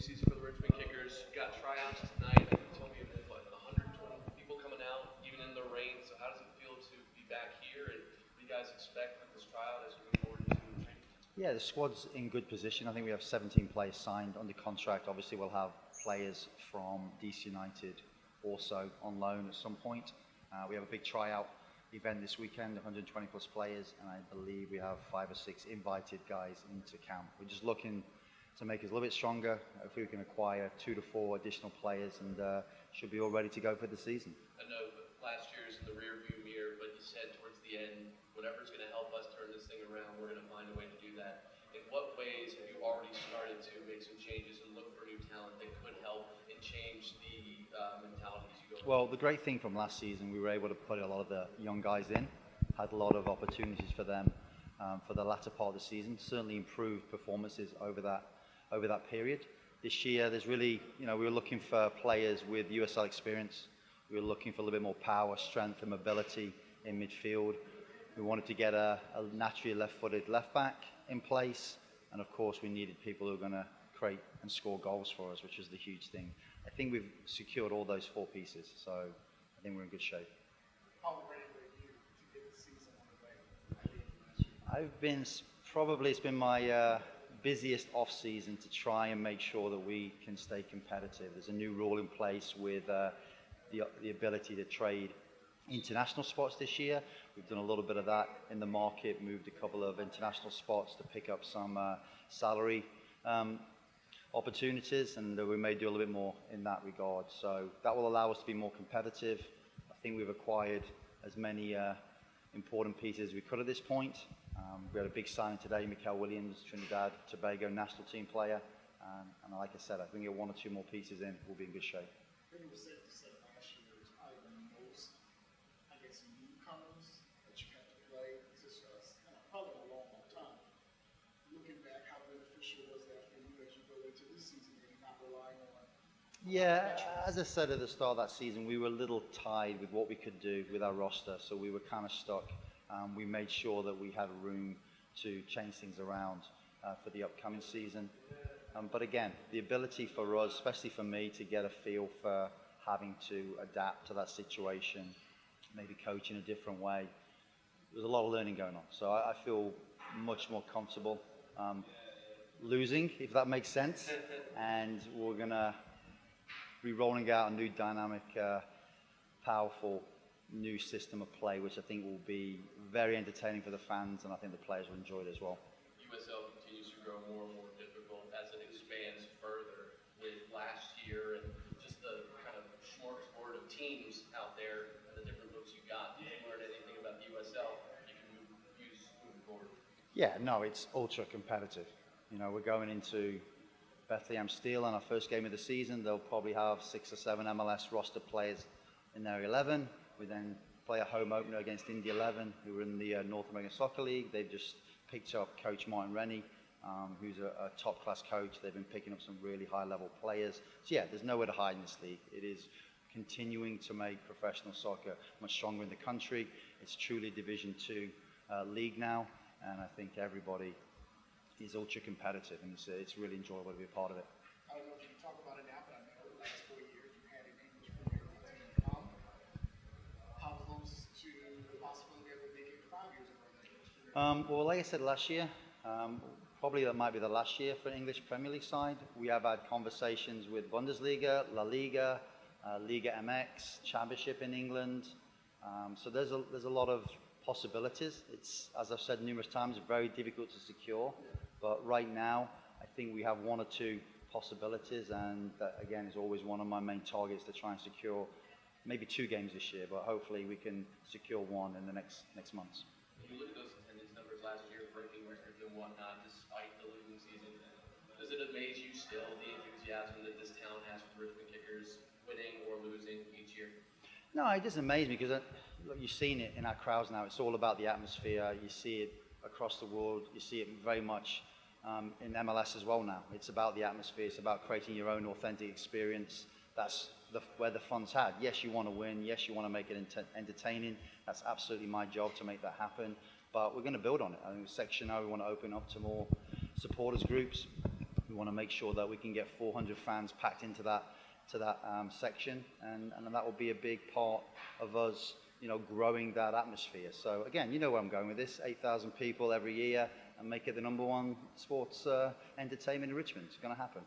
preseason for the Richmond Kickers. Got tryouts tonight. You told me there's 120 people coming out, even in the rain. So how does it feel to be back here? And what do you guys expect with this tryout as we move forward into training? Yeah, the squad's in good position. I think we have 17 players signed under contract. Obviously, we'll have players from DC United also on loan at some point. We have a big tryout event this weekend, 120 plus players, and I believe we have 5 or 6 invited guys into camp. We're just looking to make us a little bit stronger. Hopefully we can acquire 2 to 4 additional players and should be all ready to go for the season. I know last year's in the rear view mirror, but you said towards the end, whatever's going to help us turn this thing around, we're going to find a way to do that. In what ways have you already started to make some changes and look for new talent that could help and change the mentality as you go? Well, the great thing from last season, we were able to put a lot of the young guys in, had a lot of opportunities for them for the latter part of the season, certainly improved performances over that period. This year, there's really, we were looking for players with USL experience. We were looking for a little bit more power, strength, and mobility in midfield. We wanted to get a naturally left-footed left back in place, and of course, we needed people who were going to create and score goals for us, which was the huge thing. I think we've secured all those 4 pieces, so I think we're in good shape. How ready were you to get the season underway? It's been my busiest off-season to try and make sure that we can stay competitive. There's a new rule in place with the ability to trade international spots this year. We've done a little bit of that in the market, moved a couple of international spots to pick up some salary opportunities, and we may do a little bit more in that regard. So that will allow us to be more competitive. I think we've acquired as many important pieces as we could at this point. We had a big signing today, Mikel Williams, Trinidad Tobago national team player. And like I said, I think we get 1 or 2 more pieces in, we'll be in good shape. I think it was safe to say last year was probably the most, newcomers that you had to play. This is probably a long time. Looking back, how beneficial was that for you as you go into this season and you're not relying on? Yeah, as I said at the start of that season, we were a little tied with what we could do with our roster, so we were kind of stuck. We made sure that we had room to change things around for the upcoming season. But again, the ability for us, especially for me, to get a feel for having to adapt to that situation, maybe coach in a different way, there's a lot of learning going on. So I feel much more comfortable losing, if that makes sense. And we're going to be rolling out a new dynamic, powerful new system of play, which I think will be very entertaining for the fans, and I think the players will enjoy it as well. USL continues to grow more and more difficult as it expands further with last year and just the kind of smorgasbord of teams out there and the different looks you got. Did you learn anything about the USL you can use moving forward? Yeah, no, it's ultra competitive. We're going into Bethlehem Steel on our first game of the season. They'll probably have 6 or 7 MLS roster players in their 11. We then play a home opener against Indy 11, who are in the North American Soccer League. They've just picked up Coach Martin Rennie, who's a top-class coach. They've been picking up some really high-level players. So yeah, there's nowhere to hide in this league. It is continuing to make professional soccer much stronger in the country. It's truly a Division II league now, and I think everybody is ultra competitive, and it's really enjoyable to be a part of it. I don't know if you can talk about it now, but I know the last 4 years you had an English Premier League team. How close to the possibility of making it 5 years ago? Well, like I said last year, probably that might be the last year for an English Premier League side. We have had conversations with Bundesliga, La Liga, Liga MX, Championship in England. So there's a lot of possibilities. It's, as I've said numerous times, very difficult to secure. But right now, I think we have 1 or 2 possibilities, and that again is always one of my main targets, to try and secure maybe 2 games this year, but hopefully we can secure 1 in the next months. When you look at those attendance numbers last year, breaking records and whatnot, despite the losing season, does it amaze you still, the enthusiasm that this town has for the Richmond Kickers, winning or losing each year? No, it doesn't amaze me, because look, you've seen it in our crowds now. It's all about the atmosphere. You see it across the world. You see it very much in MLS as well now. It's about the atmosphere. It's about creating your own authentic experience. That's where the fun's had. Yes, you want to win. Yes, you want to make it entertaining. That's absolutely my job to make that happen. But we're going to build on it. I think Section O, we want to open up to more supporters groups. We want to make sure that we can get 400 fans packed into that section, and that will be a big part of us, growing that atmosphere. So again, you know where I'm going with this: 8,000 people every year, and make it the #1 sports entertainment in Richmond. It's going to happen.